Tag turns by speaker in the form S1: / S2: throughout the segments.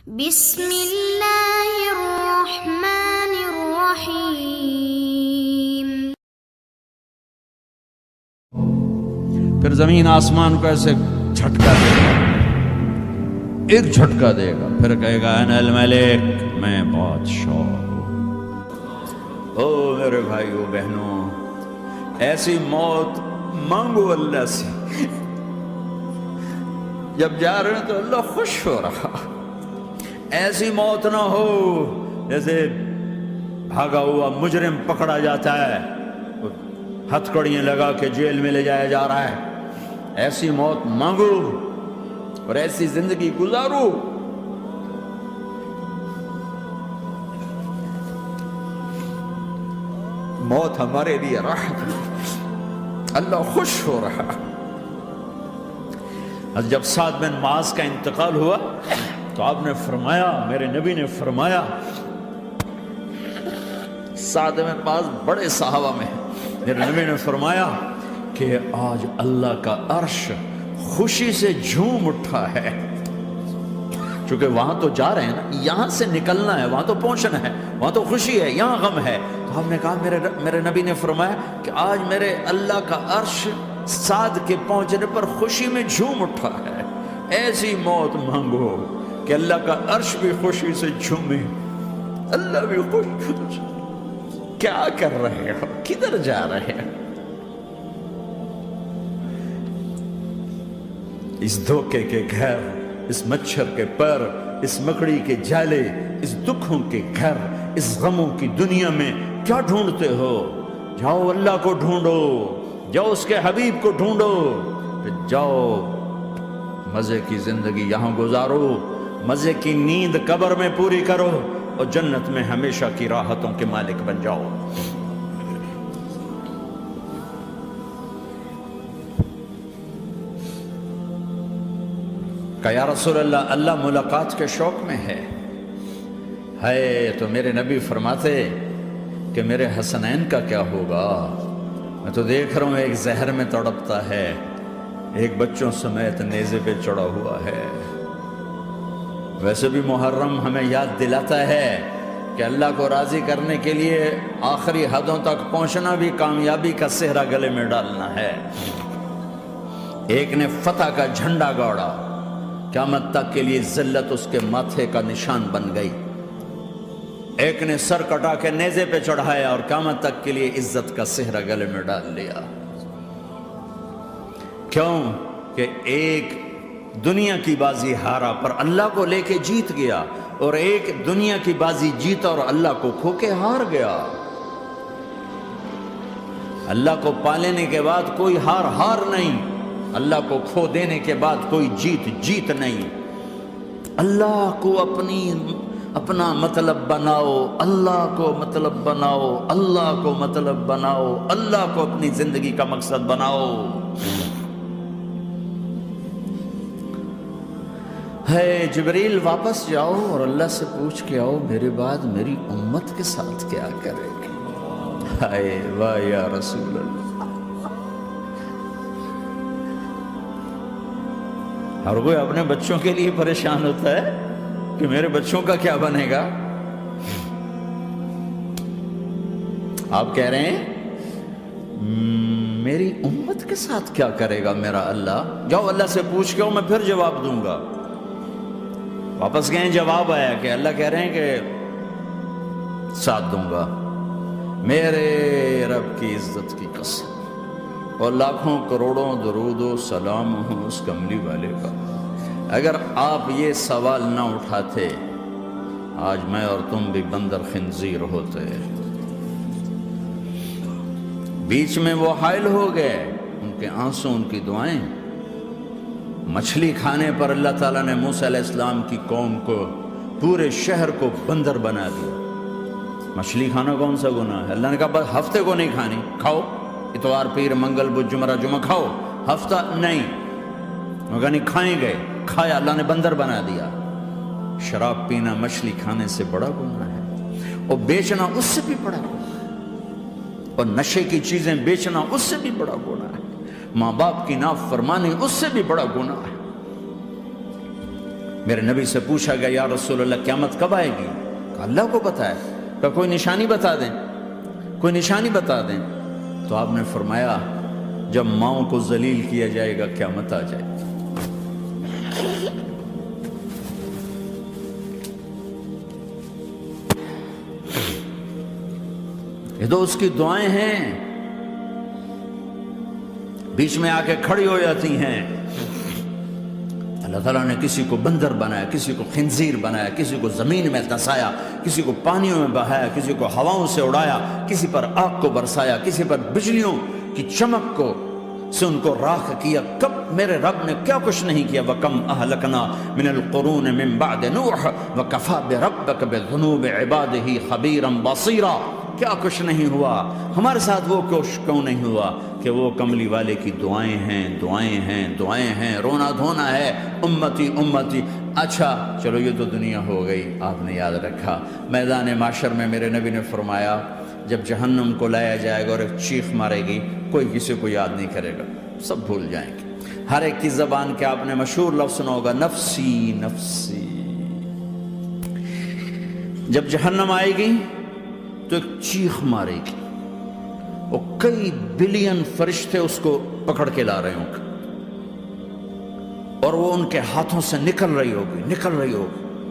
S1: بسم اللہ الرحمن الرحیم۔
S2: پھر زمین آسمان کو ایسے جھٹکا دے گا، ایک جھٹکا دے گا، پھر کہے گا انا الملک، میں بادشاہ ہوں۔ او میرے بھائیو بہنوں، ایسی موت مانگو اللہ سے، جب جا رہے ہیں تو اللہ خوش ہو رہا۔ ایسی موت نہ ہو جیسے بھاگا ہوا مجرم پکڑا جاتا ہے، ہتھکڑیاں لگا کے جیل میں لے جایا جا رہا ہے۔ ایسی موت مانگو اور ایسی زندگی گزارو۔ موت ہمارے لیے راحت ہے، اللہ خوش ہو رہا۔ جب سعد بن معاذ کا انتقال ہوا تو آپ نے فرمایا، میرے نبی نے فرمایا، سعد بن معاذ بڑے صحابہ میں ہیں، میرے نبی نے فرمایا کہ آج اللہ کا عرش خوشی سے جھوم اٹھا ہے، چونکہ وہاں تو جا رہے ہیں نا، یہاں سے نکلنا ہے، وہاں تو پہنچنا ہے، وہاں تو خوشی ہے، یہاں غم ہے۔ تو ہم نے کہا، میرے نبی نے فرمایا کہ آج میرے اللہ کا عرش سعد کے پہنچنے پر خوشی میں جھوم اٹھا ہے۔ ایسی موت مانگو کہ اللہ کا عرش بھی خوشی سے جھومے، اللہ بھی خوش۔ کیا کر رہے ہو؟ کدھر جا رہے ہو؟ اس دھوکے کے گھر، اس مچھر کے پر، اس مکڑی کے جالے، اس دکھوں کے گھر، اس غموں کی دنیا میں کیا ڈھونڈتے ہو؟ جاؤ اللہ کو ڈھونڈو، جاؤ اس کے حبیب کو ڈھونڈو، پھر جاؤ مزے کی زندگی یہاں گزارو، مزے کی نیند قبر میں پوری کرو اور جنت میں ہمیشہ کی راحتوں کے مالک بن جاؤ۔ کہا یا رسول اللہ، اللہ ملاقات کے شوق میں ہے۔ تو میرے نبی فرماتے کہ میرے حسنین کا کیا ہوگا؟ میں تو دیکھ رہا ہوں ایک زہر میں تڑپتا ہے، ایک بچوں سمیت نیزے پہ چڑھا ہوا ہے۔ ویسے بھی محرم ہمیں یاد دلاتا ہے کہ اللہ کو راضی کرنے کے لیے آخری حدوں تک پہنچنا بھی کامیابی کا صحرا گلے میں ڈالنا ہے۔ ایک نے فتح کا جھنڈا گاڑا، قیامت تک کے لیے ذلت اس کے ماتھے کا نشان بن گئی۔ ایک نے سر کٹا کے نیزے پہ چڑھایا اور قیامت تک کے لیے عزت کا صحرا گلے میں ڈال لیا۔ کیوں کہ ایک دنیا کی بازی ہارا پر اللہ کو لے کے جیت گیا، اور ایک دنیا کی بازی جیتا اور اللہ کو کھو کے ہار گیا۔ اللہ کو پا لینے کے بعد کوئی ہار نہیں، اللہ کو کھو دینے کے بعد کوئی جیت نہیں۔ اللہ کو اپنا مطلب بناؤ، اللہ کو مطلب بناؤ، اللہ کو مطلب بناؤ، اللہ کو اپنی زندگی کا مقصد بناؤ۔ جبریل واپس جاؤ اور اللہ سے پوچھ کے آؤ میرے بعد میری امت کے ساتھ کیا کرے گی؟ واہ یا رسول اللہ۔ ہر کوئی اپنے بچوں کے لیے پریشان ہوتا ہے کہ میرے بچوں کا کیا بنے گا۔ آپ کہہ رہے ہیں میری امت کے ساتھ کیا کرے گا میرا اللہ؟ جاؤ اللہ سے پوچھ کے آؤ، میں پھر جواب دوں گا۔ واپس گئے، جواب آیا کہ اللہ کہہ رہے ہیں کہ ساتھ دوں گا، میرے رب کی عزت کی قسم، اور لاکھوں کروڑوں درود و سلام ہوں اس کملی والے کا۔ اگر آپ یہ سوال نہ اٹھاتے، آج میں اور تم بھی بندر خنزیر ہوتے۔ بیچ میں وہ حائل ہو گئے، ان کے آنسو، ان کی دعائیں۔ مچھلی کھانے پر اللہ تعالیٰ نے موسیٰ علیہ السلام کی قوم کو، پورے شہر کو بندر بنا دیا۔ مچھلی کھانا کون سا گناہ ہے؟ اللہ نے کہا بس ہفتے کو نہیں کھانی، کھاؤ، اتوار پیر منگل بدھ جمعہ جمعہ کھاؤ، ہفتہ نہیں۔ مگر نہیں کھائیں گے، کھایا، اللہ نے بندر بنا دیا۔ شراب پینا مچھلی کھانے سے بڑا گناہ ہے، اور بیچنا اس سے بھی بڑا گناہ ہے، اور نشے کی چیزیں بیچنا اس سے بھی بڑا گناہ ہے، ماں باپ کی نافرمانی اس سے بھی بڑا گناہ ہے۔ میرے نبی سے پوچھا گیا یا رسول اللہ قیامت کب آئے گی؟ کہا اللہ کو پتہ ہے۔ کہا کوئی نشانی بتا دیں، کوئی نشانی بتا دیں۔ تو آپ نے فرمایا جب ماؤں کو ذلیل کیا جائے گا قیامت آ جائے گی۔ یہ تو اس کی دعائیں ہیں، بیچ میں آ کے کھڑی ہو جاتی ہیں۔ اللہ تعالیٰ نے کسی کو بندر بنایا، کسی کو خنزیر بنایا، کسی کو زمین میں دھسایا، کسی کو پانیوں میں بہایا، کسی کو ہواؤں سے اڑایا، کسی پر آگ کو برسایا، کسی پر بجلیوں کی چمک کو سے ان کو راکھ کیا۔ کب میرے رب نے کیا کچھ نہیں کیا۔ وَكَمْ أَهْلَكْنَا مِنَ الْقُرُونِ مِن بَعْدِ نُوحٍ وَكَفَى بِرَبِّكَ بِذُنُوبِ عِبَادِهِ خَبِيرًا بَصِيرًا۔ کیا کچھ نہیں ہوا ہمارے ساتھ، وہ کچھ کیوں نہیں ہوا کہ وہ کملی والے کی دعائیں ہیں، دعائیں ہیں، دعائیں ہیں، رونا دھونا ہے، امتی امتی۔ اچھا چلو یہ تو دنیا ہو گئی، آپ نے یاد رکھا۔ میدان معاشر میں میرے نبی نے فرمایا جب جہنم کو لایا جائے گا اور ایک چیخ مارے گی، کوئی کسی کو یاد نہیں کرے گا، سب بھول جائیں گے۔ ہر ایک کی زبان کے آپ نے مشہور لفظ سنا ہوگا نفسی نفسی۔ جب جہنم آئے گی تو ایک چیخ مارے گی، اور کئی بلین فرشتے اس کو پکڑ کے لا رہے ہوں گے، اور وہ ان کے ہاتھوں سے نکل رہی ہوگی،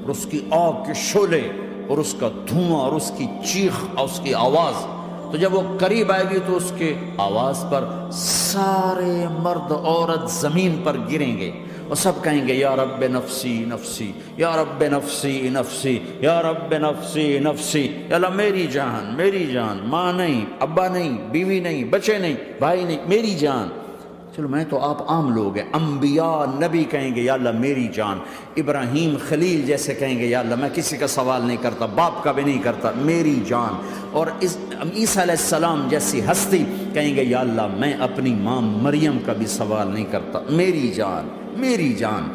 S2: اور اس کی آگ کے شعلے اور اس کا دھواں اور اس کی چیخ اور اس کی آواز۔ تو جب وہ قریب آئے گی تو اس کے آواز پر سارے مرد عورت زمین پر گریں گے اور سب کہیں گے یا رب نفسی نفسی، یا رب نفسی نفسی، یا رب نفسی نفسی۔ یا اللہ میری جان، میری جان، ماں نہیں، ابا نہیں، بیوی نہیں، بچے نہیں، بھائی نہیں، میری جان۔ چلو میں تو آپ عام لوگ ہیں، انبیاء نبی کہیں گے یا اللہ میری جان، ابراہیم خلیل جیسے کہیں گے یا اللہ میں کسی کا سوال نہیں کرتا، باپ کا بھی نہیں کرتا، میری جان۔ اور عیسیٰ علیہ السلام جیسی ہستی کہیں گے یا اللہ میں اپنی ماں مریم کا بھی سوال نہیں کرتا، میری جان، میری جان۔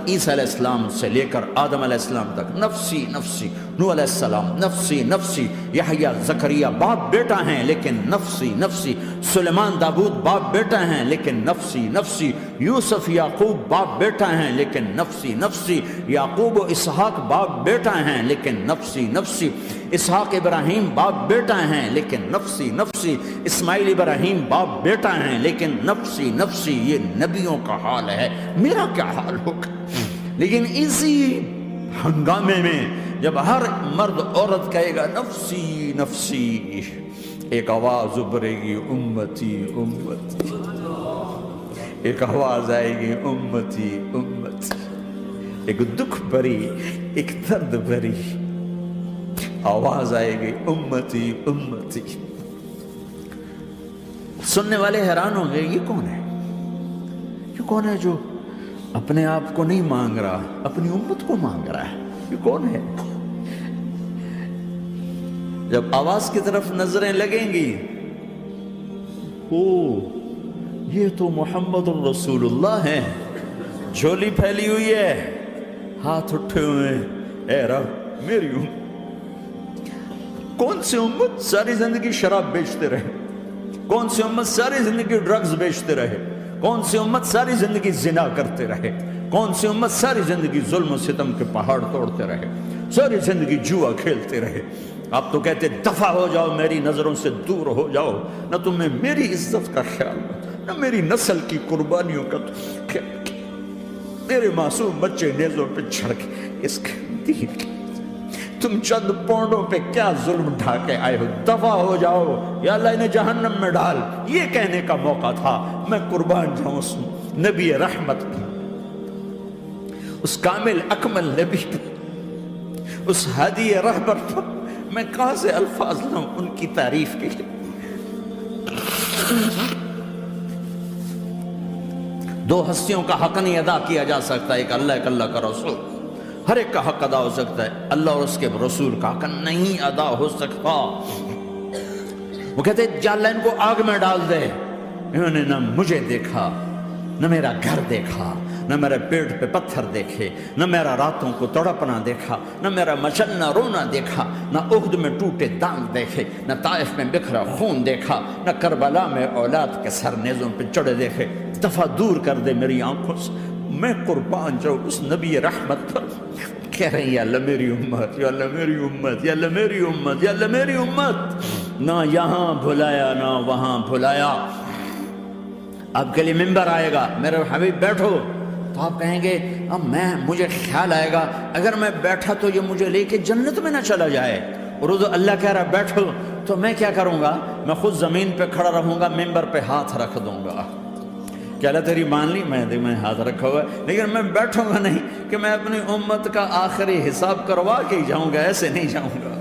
S2: عیسیٰ علیہ السلام سے لے کر آدم علیہ السلام تک نفسی نفسی، نوح علیہ السلام نفسی نفسی، یحییٰ زکریا باپ بیٹا ہیں لیکن نفسی نفسی، سلیمان داؤد باپ بیٹا ہیں لیکن نفسی نفسی، یوسف یعقوب باپ بیٹا ہیں لیکن نفسی نفسی، یعقوب و اسحاق باپ بیٹا ہیں لیکن نفسی نفسی، اسحاق ابراہیم باپ بیٹا ہیں لیکن نفسی نفسی، اسماعیل ابراہیم باپ بیٹا ہیں لیکن نفسی نفسی۔ یہ نبیوں کا حال ہے، میرا کیا حال ہوگا؟ لیکن اسی ہنگامے میں جب ہر مرد عورت کہے گا نفسی نفسی، ایک آواز ابھرے گی امتی امتی، ایک آواز آئے گی امتی امتی، ایک دکھ بھری، ایک درد بھری آواز آئے گی امتی امتی۔ سننے والے حیران ہوں گے یہ کون ہے، یہ کون ہے جو اپنے آپ کو نہیں مانگ رہا، اپنی امت کو مانگ رہا ہے، یہ کون ہے؟ جب آواز کی طرف نظریں لگیں گی، او یہ تو محمد الرسول اللہ ہیں، جھولی پھیلی ہوئی ہے، ہاتھ اٹھے ہوئے ہیں، اے رب میری امت۔ کون سی امت ساری زندگی شراب بیچتے رہے، کون سی امت ساری زندگی ڈرگز بیچتے رہے، کون سی امت ساری زندگی زنا کرتے رہے، کون سی امت ساری زندگی ظلم و ستم کے پہاڑ توڑتے رہے، ساری زندگی جوا کھیلتے رہے۔ آپ تو کہتے دفع ہو جاؤ، میری نظروں سے دور ہو جاؤ، نہ تمہیں میری عزت کا خیال، نہ میری نسل کی قربانیوں کا خیال، میرے معصوم بچے نیزوں پہ چڑھ کے اس کے دین کی تم چند پونڈوں پہ کیا ظلم ڈھا کے آئے ہو، دفع ہو جاؤ، یا اللہ انہیں جہنم میں ڈال۔ یہ کہنے کا موقع تھا، میں قربان جاؤں اس نبی رحمت کی، اس کامل اکمل نبی پر، اس ہادی رہبر پر میں کہاں سے الفاظ لوں ان کی تعریف کے لیے۔ دو ہستیوں کا حق نہیں ادا کیا جا سکتا، ایک اللہ، ایک اللہ کا رسول۔ ہر ایک کا حق ادا ہو سکتا ہے، اللہ اور اس کے رسول کا حق نہیں ادا ہو سکتا۔ وہ کہتے ہیں یا اللہ ان کو آگ میں ڈال دے، انہوں نے نہ مجھے دیکھا، نہ میرا گھر دیکھا، نہ میرے پیٹ پہ پتھر دیکھے، نہ میرا راتوں کو تڑپنا دیکھا، نہ میرا مچلنا رونا دیکھا، نہ احد میں ٹوٹے دانت دیکھے، نہ طائف میں بکھرا خون دیکھا، نہ کربلا میں اولاد کے سر نیزوں پہ چڑھے دیکھے۔ دفعہ دور کر دے میری آنکھوں سے، میں قربان جاؤں اس نبی رحمت پر. کہہ رہے ہیں یا اللہ میری امت، یا اللہ میری امت، یا اللہ میری امت، یا اللہ میری امت. نہ یہاں بھلایا نہ وہاں بھلایا. آپ کے لیے ممبر آئے گا، میرے حبیب بیٹھو، تو آپ کہیں گے اب مجھے خیال آئے گا اگر میں بیٹھا تو یہ مجھے لے کے جنت میں نہ چلا جائے. اور اللہ کہہ رہا بیٹھو تو میں کیا کروں گا؟ میں خود زمین پہ کھڑا رہوں گا، ممبر پہ ہاتھ رکھ دوں گا. کہ اللہ تیری مان لی، میں ہاتھ رکھا ہوا ہے، لیکن میں بیٹھوں گا نہیں کہ میں اپنی امت کا آخری حساب کروا کے ہی جاؤں گا، ایسے نہیں جاؤں گا.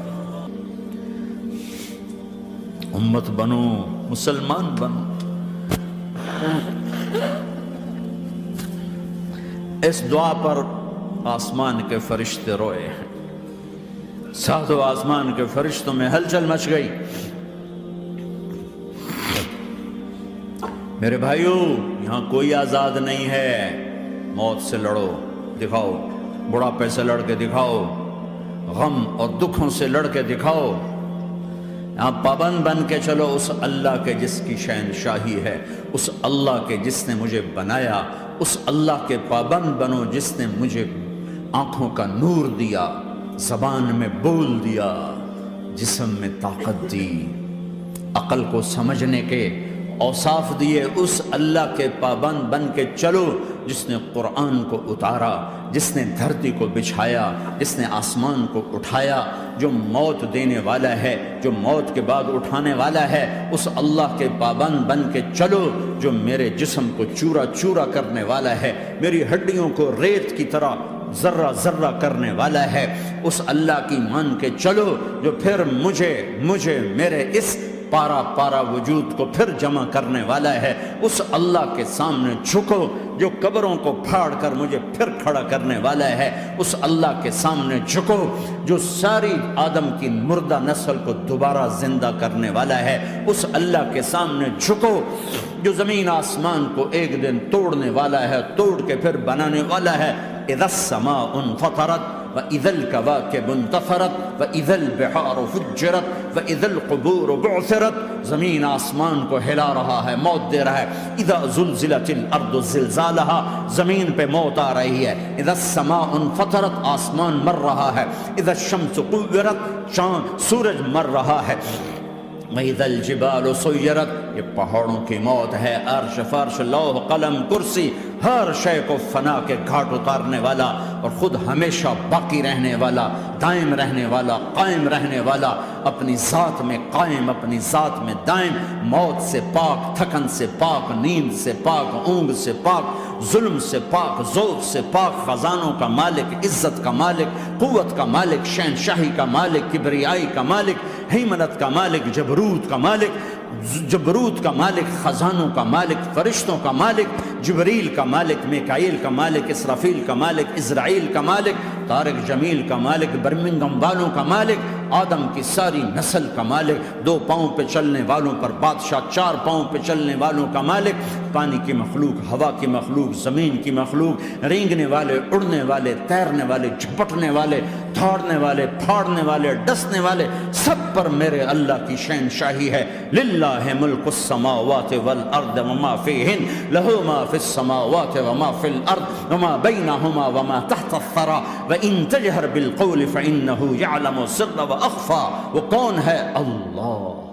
S2: امت بنو، مسلمان بنو. اس دعا پر آسمان کے فرشتے روئے ہیں. ساتوں آسمان کے فرشتوں میں ہلچل مچ گئی. میرے بھائیوں، یہاں کوئی آزاد نہیں ہے. موت سے لڑو، دکھاؤ. بڑھاپے سے لڑ کے دکھاؤ. غم اور دکھوں سے لڑ کے دکھاؤ. یہاں پابند بن کے چلو اس اللہ کے جس کی شہنشاہی ہے، اس اللہ کے جس نے مجھے بنایا. اس اللہ کے پابند بنو جس نے مجھے آنکھوں کا نور دیا، زبان میں بول دیا، جسم میں طاقت دی، عقل کو سمجھنے کے اوصاف دیے. اس اللہ کے پابند بن کے چلو جس نے قرآن کو اتارا، جس نے دھرتی کو بچھایا، جس نے آسمان کو اٹھایا، جو موت دینے والا ہے، جو موت کے بعد اٹھانے والا ہے. اس اللہ کے پابند بن کے چلو جو میرے جسم کو چورا چورا کرنے والا ہے، میری ہڈیوں کو ریت کی طرح ذرہ ذرہ کرنے والا ہے. اس اللہ کی مان کے چلو جو پھر مجھے میرے اس پارا پارا وجود کو پھر جمع کرنے والا ہے. اس اللہ کے سامنے جھکو جو قبروں کو پھاڑ کر مجھے پھر کھڑا کرنے والا ہے. اس اللہ کے سامنے جھکو جو ساری آدم کی مردہ نسل کو دوبارہ زندہ کرنے والا ہے. اس اللہ کے سامنے جھکو جو زمین آسمان کو ایک دن توڑنے والا ہے، توڑ کے پھر بنانے والا ہے. اذا السماء انفطرت وَإِذَا الْكَوَاكِبُ انتَثَرَتْ وَإِذَا الْبِحَارُ فُجِّرَتْ وَإِذَا الْقُبُورُ بُعْثِرَتْ. زمین آسمان کو ہلا رہا ہے، موت دے رہا ہے. اِذَا زُلْزِلَتِ الْأَرْضُ زِلْزَالَهَا، زمین پہ موت آ رہی ہے. اِذَا السَّمَاءُ انفطرت، آسمان مر رہا ہے. اِذَا الشَّمْسُ كُوِّرَتْ، چاند سورج مر رہا ہے. وَإِذَا الْجِبَالُ سُيِّرَتْ، یہ پہاڑوں کی موت ہے. عرش فرش لوح قلم کرسی ہر شے کو فنا کے گھاٹ اتارنے والا اور خود ہمیشہ باقی رہنے والا، دائم رہنے والا، قائم رہنے والا، اپنی ذات میں قائم، اپنی ذات میں دائم، موت سے پاک، تھکن سے پاک، نیند سے پاک، اونگ سے پاک، ظلم سے پاک، ذوق سے پاک، خزانوں کا مالک، عزت کا مالک، قوت کا مالک، شہنشاہی کا مالک، کبریائی کا مالک، ہیمنت کا مالک، جبروت کا مالک، خزانوں کا مالک، فرشتوں کا مالک، جبریل کا مالک، میکائیل کا مالک، اسرافیل کا مالک، اسرائیل کا مالک، طارق جمیل کا مالک، برمنگم والوں کا مالک، آدم کی ساری نسل کا مالک، 2 پاؤں پہ چلنے والوں پر بادشاہ، 4 پاؤں پہ چلنے والوں کا مالک، پانی کی مخلوق، ہوا کی مخلوق، زمین کی مخلوق، رینگنے والے، اڑنے والے، تیرنے والے، جھپٹنے والے، دھاڑنے والے، پھاڑنے والے، ڈسنے والے، سب پر میرے اللہ کی شہنشاہی ہے. للہ ملک السماوات والارض وما فیہن، لہو ما فی السماوات وما فی الارض وما بینہما وما تحت الثری وان تجہر بالقول فانہ یعلم السر واخفی. وہ کون ہے؟ اللہ.